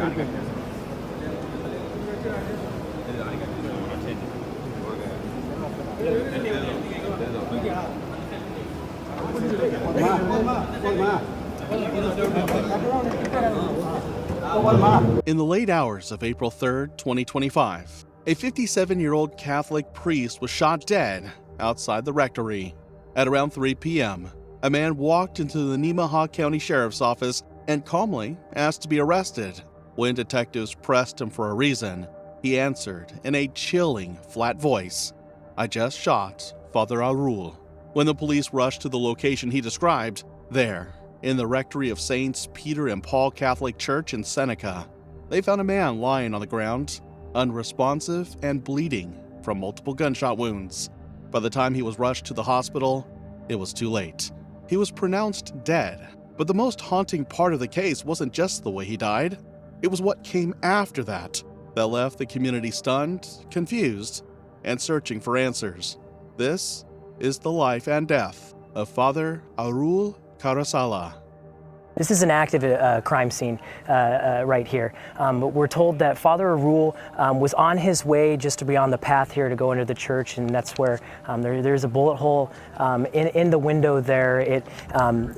In the late hours of April 3rd, 2025, a 57-year-old Catholic priest was shot dead outside the rectory. At around 3 p.m., a man walked into the Nemaha County Sheriff's Office and calmly asked to be arrested. When detectives pressed him for a reason, he answered in a chilling, flat voice, "I just shot Father Arul." When the police rushed to the location he described, there, in the rectory of Saints Peter and Paul Catholic Church in Seneca, they found a man lying on the ground, unresponsive and bleeding from multiple gunshot wounds. By the time he was rushed to the hospital, it was too late. He was pronounced dead, but the most haunting part of the case wasn't just the way he died. It was what came after that left the community stunned, confused, and searching for answers. This is the life and death of Father Arul Carasala. This is an active crime scene right here. We're told that Father Arul was on his way just to be on the path here to go into the church, and that's where there's a bullet hole in the window there.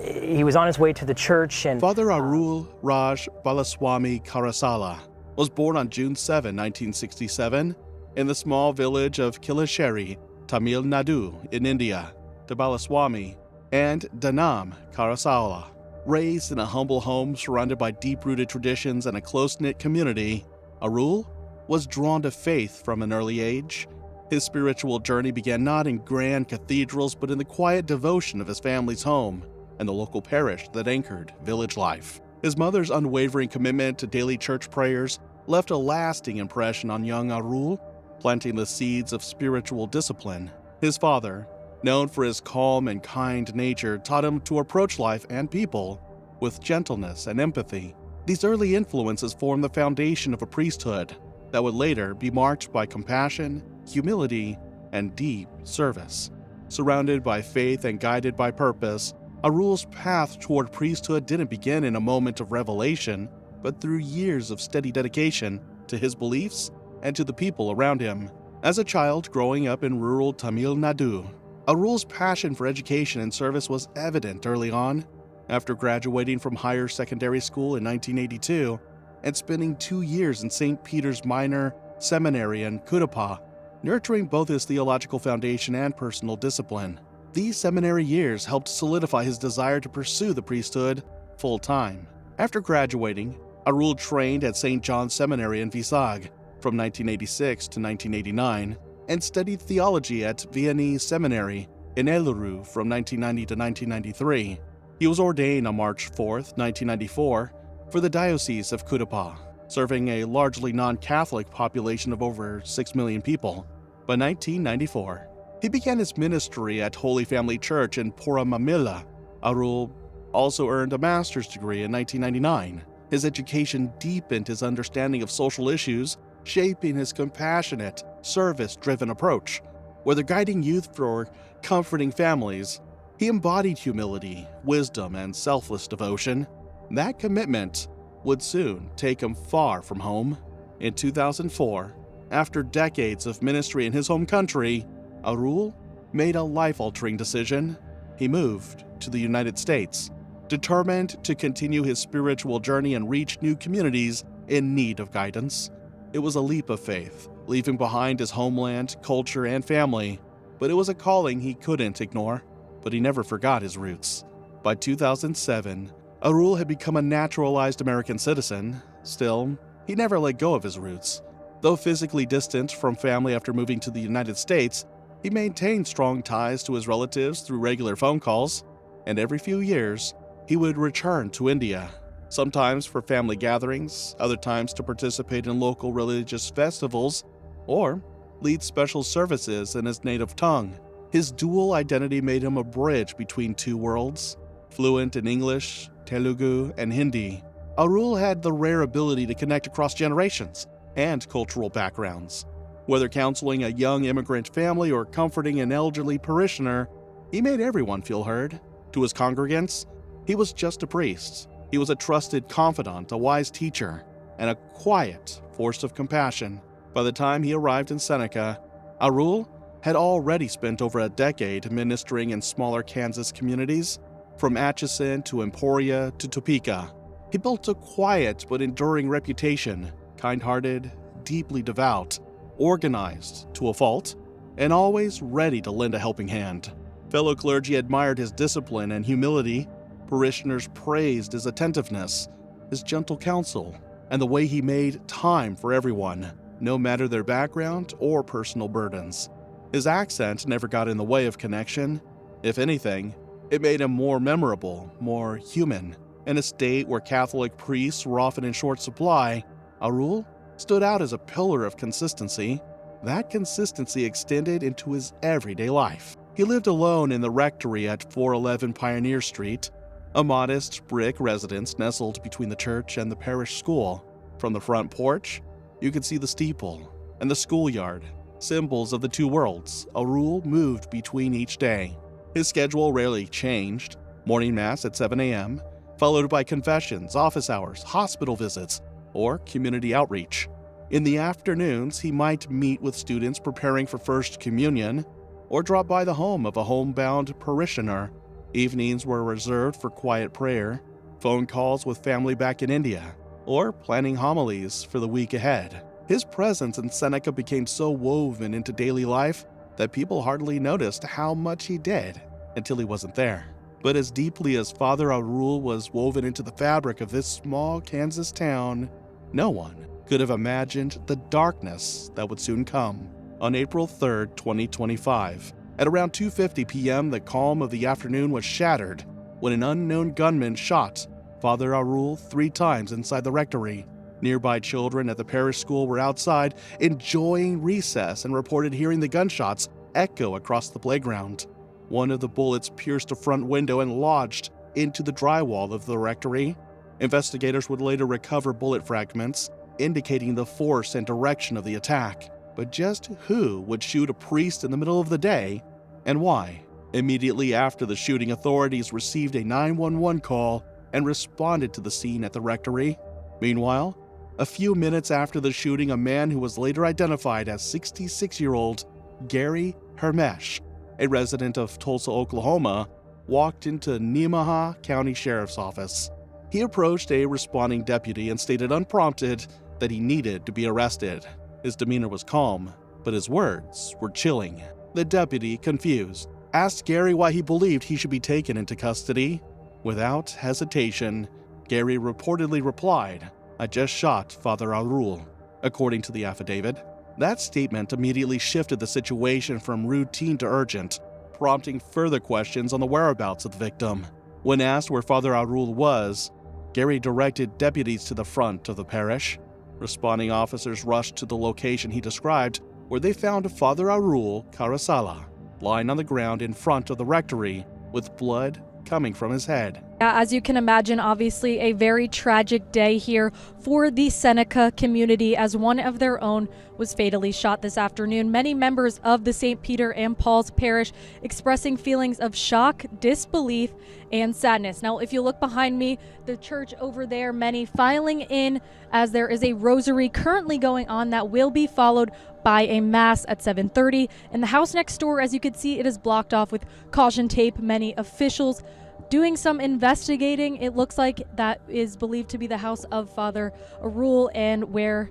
He was on his way to the church. And Father Arul Raj Balaswamy Carasala was born on June 7, 1967, in the small village of Kilasheri, Tamil Nadu in India, to Balaswamy and Danam Carasala. Raised in a humble home surrounded by deep-rooted traditions and a close-knit community, Arul was drawn to faith from an early age. His spiritual journey began not in grand cathedrals, but in the quiet devotion of his family's home and the local parish that anchored village life. His mother's unwavering commitment to daily church prayers left a lasting impression on young Arul, planting the seeds of spiritual discipline. His father, known for his calm and kind nature, taught him to approach life and people with gentleness and empathy. These early influences formed the foundation of a priesthood that would later be marked by compassion, humility, and deep service. Surrounded by faith and guided by purpose, Arul's path toward priesthood didn't begin in a moment of revelation, but through years of steady dedication to his beliefs and to the people around him. As a child growing up in rural Tamil Nadu, Arul's passion for education and service was evident early on. After graduating from higher secondary school in 1982 and spending 2 years in St. Peter's Minor Seminary in Cuddapah, nurturing both his theological foundation and personal discipline. These seminary years helped solidify his desire to pursue the priesthood full-time. After graduating, Arul trained at St. John's Seminary in Visag from 1986 to 1989 and studied theology at Vianney Seminary in Eluru from 1990 to 1993. He was ordained on March 4, 1994, for the Diocese of Cuddapah, serving a largely non-Catholic population of over 6 million people. By 1994, he began his ministry at Holy Family Church in Puramamilla. Arul also earned a master's degree in 1999. His education deepened his understanding of social issues, shaping his compassionate, service-driven approach. Whether guiding youth or comforting families, he embodied humility, wisdom, and selfless devotion. That commitment would soon take him far from home. In 2004, after decades of ministry in his home country, Arul made a life-altering decision. He moved to the United States, determined to continue his spiritual journey and reach new communities in need of guidance. It was a leap of faith, leaving behind his homeland, culture, and family, but it was a calling he couldn't ignore. But he never forgot his roots. By 2007, Arul had become a naturalized American citizen. Still, he never let go of his roots. Though physically distant from family after moving to the United States, he maintained strong ties to his relatives through regular phone calls, and every few years, he would return to India, sometimes for family gatherings, other times to participate in local religious festivals, or lead special services in his native tongue. His dual identity made him a bridge between two worlds. Fluent in English, Telugu, and Hindi, Arul had the rare ability to connect across generations and cultural backgrounds. Whether counseling a young immigrant family or comforting an elderly parishioner, he made everyone feel heard. To his congregants, he was just a priest. He was a trusted confidant, a wise teacher, and a quiet force of compassion. By the time he arrived in Seneca, Arul had already spent over a decade ministering in smaller Kansas communities, from Atchison to Emporia to Topeka. He built a quiet but enduring reputation, kind-hearted, deeply devout, organized to a fault, and always ready to lend a helping hand. Fellow clergy admired his discipline and humility. Parishioners praised his attentiveness, his gentle counsel, and the way he made time for everyone, no matter their background or personal burdens. His accent never got in the way of connection. If anything, it made him more memorable, more human. In a state where Catholic priests were often in short supply, Arul stood out as a pillar of consistency. That consistency extended into his everyday life. He lived alone in the rectory at 411 Pioneer Street, a modest brick residence nestled between the church and the parish school. From the front porch, you could see the steeple and the schoolyard, symbols of the two worlds. Arul moved between each day. His schedule rarely changed: morning mass at 7 a.m., followed by confessions, office hours, hospital visits, or community outreach. In the afternoons, he might meet with students preparing for First Communion, or drop by the home of a homebound parishioner. Evenings were reserved for quiet prayer, phone calls with family back in India, or planning homilies for the week ahead. His presence in Seneca became so woven into daily life that people hardly noticed how much he did until he wasn't there. But as deeply as Father Arul was woven into the fabric of this small Kansas town, no one could have imagined the darkness that would soon come. On April 3, 2025, at around 2:50 p.m., the calm of the afternoon was shattered when an unknown gunman shot Father Arul 3 times inside the rectory. Nearby children at the parish school were outside enjoying recess and reported hearing the gunshots echo across the playground. One of the bullets pierced a front window and lodged into the drywall of the rectory. Investigators would later recover bullet fragments, indicating the force and direction of the attack. But just who would shoot a priest in the middle of the day, and why? Immediately after the shooting, authorities received a 911 call and responded to the scene at the rectory. Meanwhile, a few minutes after the shooting, a man who was later identified as 66-year-old Gary Hermesh, a resident of Tulsa, Oklahoma, walked into Nemaha County Sheriff's Office. He approached a responding deputy and stated unprompted that he needed to be arrested. His demeanor was calm, but his words were chilling. The deputy, confused, asked Gary why he believed he should be taken into custody. Without hesitation, Gary reportedly replied, "I just shot Father Arul," according to the affidavit. That statement immediately shifted the situation from routine to urgent, prompting further questions on the whereabouts of the victim. When asked where Father Arul was, Gary directed deputies to the front of the parish. Responding officers rushed to the location he described, where they found Father Arul Karasala lying on the ground in front of the rectory with blood coming from his head. As you can imagine, obviously a very tragic day here for the Seneca community, as one of their own was fatally shot this afternoon. Many members of the St. Peter and Paul's Parish expressing feelings of shock, disbelief, and sadness. Now, if you look behind me, the church over there, many filing in as there is a rosary currently going on that will be followed by a mass at 7:30. In the house next door, as you can see, it is blocked off with caution tape. Many officials doing some investigating. It looks like that is believed to be the house of Father Arul, and where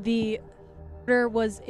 the murder was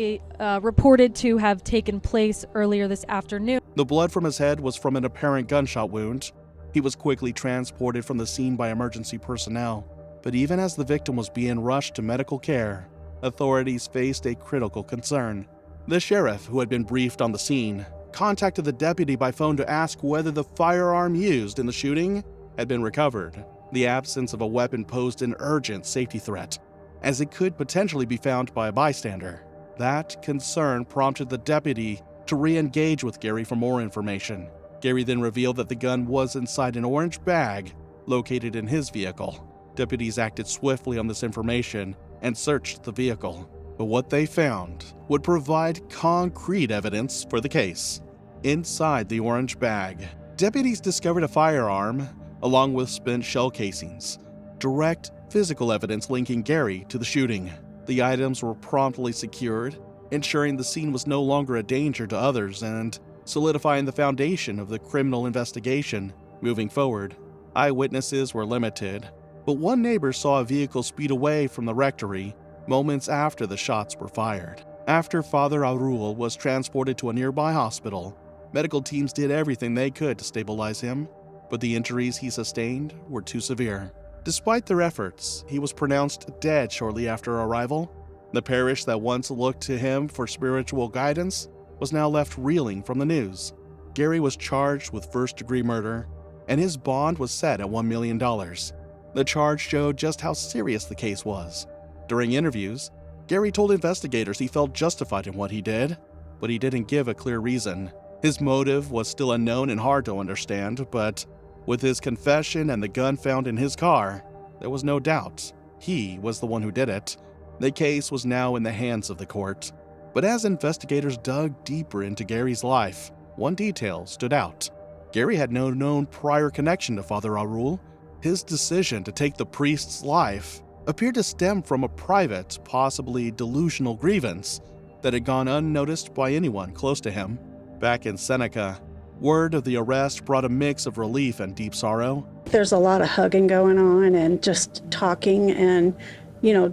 reported to have taken place earlier this afternoon. The blood from his head was from an apparent gunshot wound. He was quickly transported from the scene by emergency personnel. But even as the victim was being rushed to medical care, authorities faced a critical concern. The sheriff, who had been briefed on the scene, contacted the deputy by phone to ask whether the firearm used in the shooting had been recovered. The absence of a weapon posed an urgent safety threat, as it could potentially be found by a bystander. That concern prompted the deputy to re-engage with Gary for more information. Gary then revealed that the gun was inside an orange bag located in his vehicle. Deputies acted swiftly on this information and searched the vehicle, but what they found would provide concrete evidence for the case. Inside the orange bag, deputies discovered a firearm along with spent shell casings. direct physical evidence linking Gary to the shooting. The items were promptly secured, ensuring the scene was no longer a danger to others and solidifying the foundation of the criminal investigation moving forward. Eyewitnesses were limited, but one neighbor saw a vehicle speed away from the rectory moments after the shots were fired. After Father Arul was transported to a nearby hospital, medical teams did everything they could to stabilize him, but the injuries he sustained were too severe. Despite their efforts, he was pronounced dead shortly after arrival. The parish that once looked to him for spiritual guidance was now left reeling from the news. Gary was charged with first-degree murder, and his bond was set at $1 million. The charge showed just how serious the case was. During interviews, Gary told investigators he felt justified in what he did, but he didn't give a clear reason. His motive was still unknown and hard to understand, but with his confession and the gun found in his car, there was no doubt he was the one who did it. The case was now in the hands of the court. But as investigators dug deeper into Gary's life, one detail stood out. Gary had no known prior connection to Father Arul. His decision to take the priest's life appeared to stem from a private, possibly delusional grievance that had gone unnoticed by anyone close to him. Back in Seneca, word of the arrest brought a mix of relief and deep sorrow. There's a lot of hugging going on and just talking and,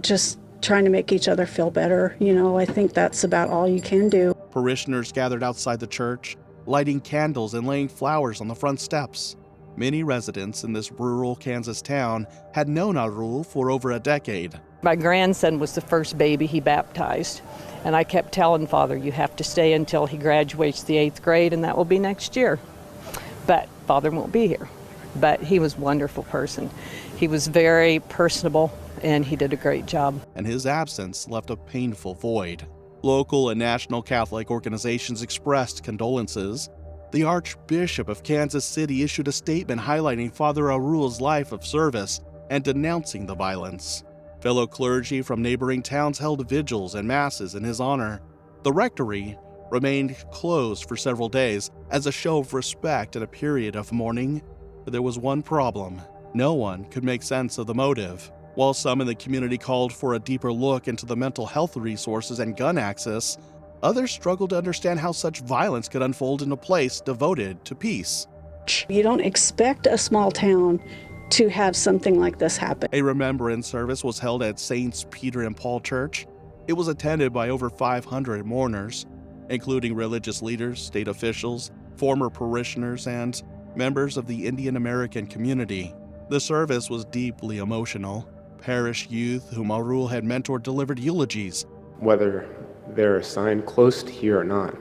just trying to make each other feel better. I think that's about all you can do. Parishioners gathered outside the church, lighting candles and laying flowers on the front steps. Many residents in this rural Kansas town had known Arul for over a decade. My grandson was the first baby he baptized, and I kept telling Father, you have to stay until he graduates the 8th grade, and that will be next year. But Father won't be here. But he was a wonderful person. He was very personable, and he did a great job. And his absence left a painful void. Local and national Catholic organizations expressed condolences. The Archbishop of Kansas City issued a statement highlighting Father Arul's life of service and denouncing the violence. Fellow clergy from neighboring towns held vigils and masses in his honor. The rectory remained closed for several days as a show of respect and a period of mourning. But there was one problem. No one could make sense of the motive. While some in the community called for a deeper look into the mental health resources and gun access, others struggled to understand how such violence could unfold in a place devoted to peace. You don't expect a small town to have something like this happen. A remembrance service was held at Saints Peter and Paul Church. It was attended by over 500 mourners, including religious leaders, state officials, former parishioners, and members of the Indian American community. The service was deeply emotional. Parish youth whom Arul had mentored delivered eulogies. Whether they're assigned close to here or not,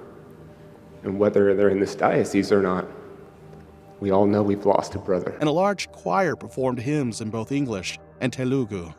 and whether they're in this diocese or not, we all know we've lost a brother. And a large choir performed hymns in both English and Telugu.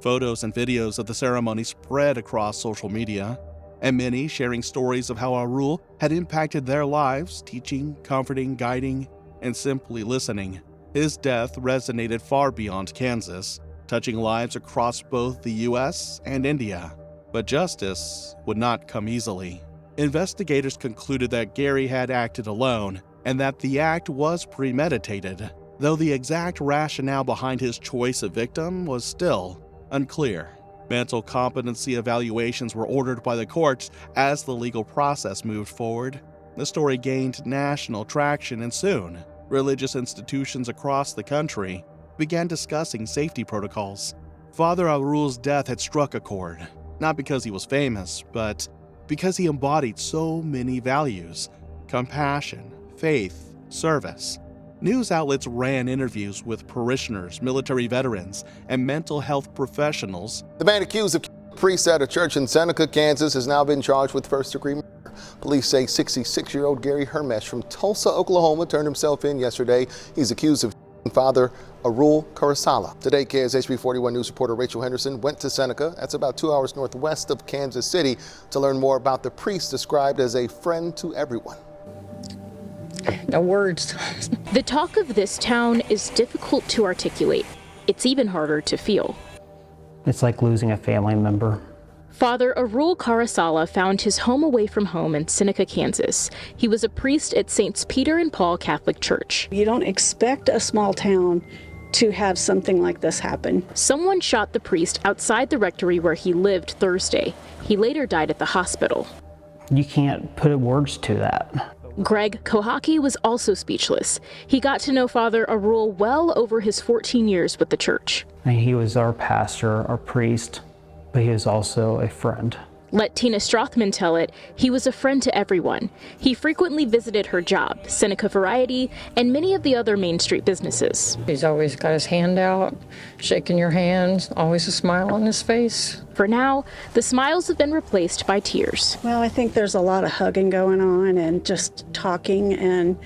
Photos and videos of the ceremony spread across social media, and many sharing stories of how Arul had impacted their lives, teaching, comforting, guiding, and simply listening. His death resonated far beyond Kansas, touching lives across both the U.S. and India. But justice would not come easily. Investigators concluded that Gary had acted alone, and that the act was premeditated, though the exact rationale behind his choice of victim was still unclear. Mental competency evaluations were ordered by the courts as the legal process moved forward. The story gained national traction, and soon, religious institutions across the country began discussing safety protocols. Father Arul's death had struck a chord, not because he was famous, but because he embodied so many values: compassion, faith, service. News outlets ran interviews with parishioners, military veterans, and mental health professionals. The man accused of killing a priest at a church in Seneca, Kansas, has now been charged with first-degree murder. Police say 66-year-old Gary Hermesh from Tulsa, Oklahoma, turned himself in yesterday. He's accused of killing Father Arul Karasala. Today, KSHB 41 News reporter Rachel Henderson went to Seneca, that's about 2 hours northwest of Kansas City, to learn more about the priest described as a friend to everyone. No words. The talk of this town is difficult to articulate. It's even harder to feel. It's like losing a family member. Father Arul Karasala found his home away from home in Seneca, Kansas. He was a priest at Saints Peter and Paul Catholic Church. You don't expect a small town to have something like this happen. Someone shot the priest outside the rectory where he lived Thursday. He later died at the hospital. You can't put words to that. Greg Kohaki was also speechless. He got to know Father Arul well over his 14 years with the church. He was our pastor, our priest, but he was also a friend. Let Tina Strothman tell it, he was a friend to everyone. He frequently visited her job, Seneca Variety, and many of the other Main Street businesses. He's always got his hand out, shaking your hands, always a smile on his face. For now, the smiles have been replaced by tears. Well, I think there's a lot of hugging going on and just talking and,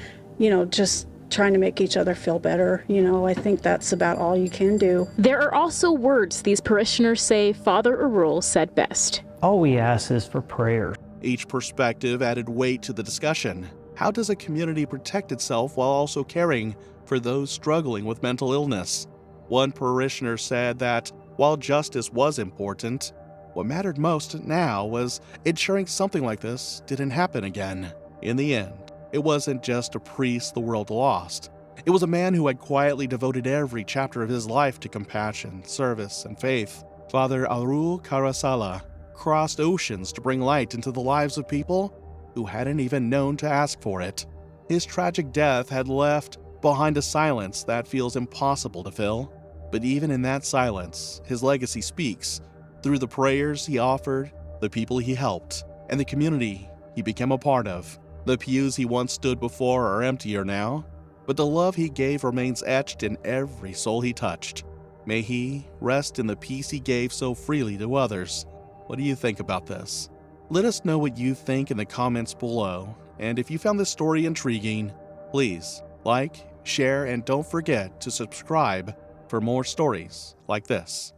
just trying to make each other feel better. I think that's about all you can do. There are also words these parishioners say Father Arul said best. All we ask is for prayer. Each perspective added weight to the discussion. How does a community protect itself while also caring for those struggling with mental illness? One parishioner said that while justice was important, what mattered most now was ensuring something like this didn't happen again. In the end, it wasn't just a priest the world lost. It was a man who had quietly devoted every chapter of his life to compassion, service, and faith. Father Arul Karasala crossed oceans to bring light into the lives of people who hadn't even known to ask for it. His tragic death had left behind a silence that feels impossible to fill. But even in that silence, his legacy speaks through the prayers he offered, the people he helped, and the community he became a part of. The pews he once stood before are emptier now, but the love he gave remains etched in every soul he touched. May he rest in the peace he gave so freely to others. What do you think about this? Let us know what you think in the comments below, and if you found this story intriguing, please like, share, and don't forget to subscribe for more stories like this.